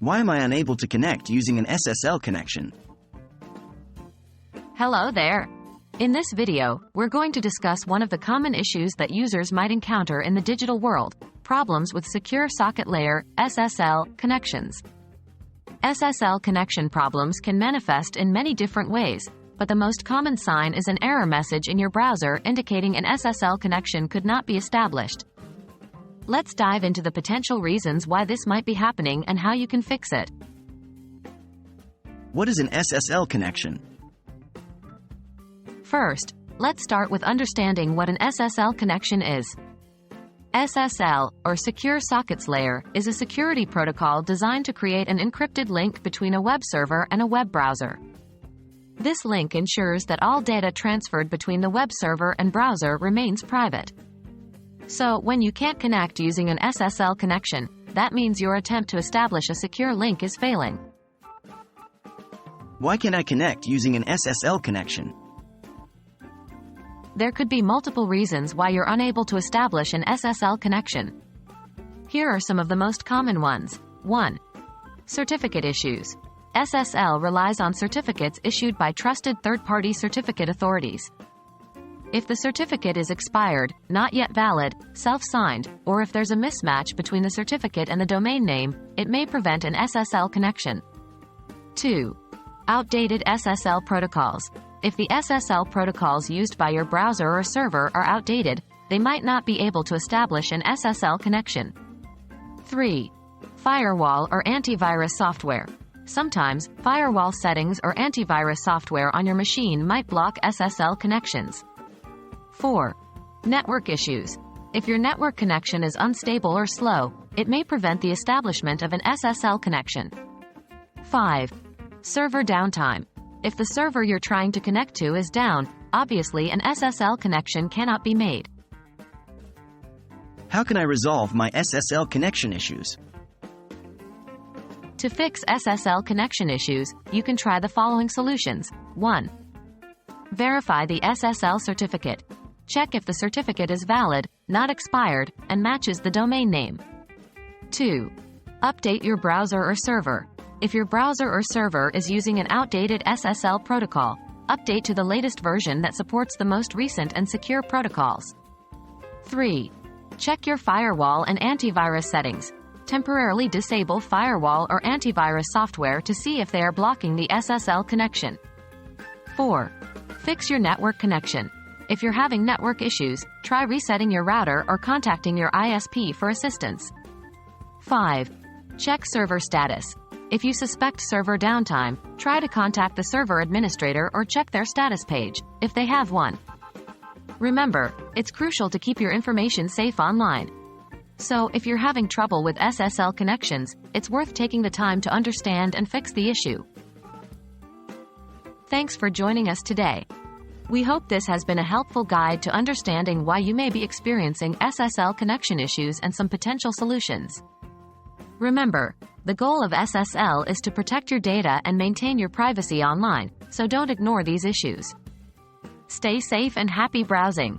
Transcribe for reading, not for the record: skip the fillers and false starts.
Why am I unable to connect using an SSL connection? Hello there. In this video, we're going to discuss one of the common issues that users might encounter in the digital world: problems with secure socket layer (SSL) connections. SSL connection problems can manifest in many different ways, but the most common sign is an error message in your browser indicating an SSL connection could not be established. Let's dive into the potential reasons why this might be happening and how you can fix it. What is an SSL connection? First, let's start with understanding what an SSL connection is. SSL, or Secure Sockets Layer, is a security protocol designed to create an encrypted link between a web server and a web browser. This link ensures that all data transferred between the web server and browser remains private. So, when you can't connect using an SSL connection, that means your attempt to establish a secure link is failing. Why can't I connect using an SSL connection? There could be multiple reasons why you're unable to establish an SSL connection. Here are some of the most common ones. 1. Certificate issues. SSL relies on certificates issued by trusted third-party certificate authorities. If the certificate is expired, not yet valid, self-signed, or if there's a mismatch between the certificate and the domain name, it may prevent an SSL connection. 2. Outdated SSL protocols. If the SSL protocols used by your browser or server are outdated, they might not be able to establish an SSL connection. 3. Firewall or antivirus software. Sometimes, firewall settings or antivirus software on your machine might block SSL connections. 4. Network issues. If your network connection is unstable or slow, it may prevent the establishment of an SSL connection. 5. Server downtime. If the server you're trying to connect to is down, obviously an SSL connection cannot be made. How can I resolve my SSL connection issues? To fix SSL connection issues, you can try the following solutions. 1. Verify the SSL certificate. Check if the certificate is valid, not expired, and matches the domain name. 2. Update your browser or server. If your browser or server is using an outdated SSL protocol, update to the latest version that supports the most recent and secure protocols. 3. Check your firewall and antivirus settings. Temporarily disable firewall or antivirus software to see if they are blocking the SSL connection. 4. Fix your network connection. If you're having network issues, try resetting your router or contacting your ISP for assistance. 5. Check server status. If you suspect server downtime, try to contact the server administrator or check their status page, if they have one. Remember, it's crucial to keep your information safe online. So, if you're having trouble with SSL connections, it's worth taking the time to understand and fix the issue. Thanks for joining us today. We hope this has been a helpful guide to understanding why you may be experiencing SSL connection issues and some potential solutions. Remember, the goal of SSL is to protect your data and maintain your privacy online, so don't ignore these issues. Stay safe and happy browsing.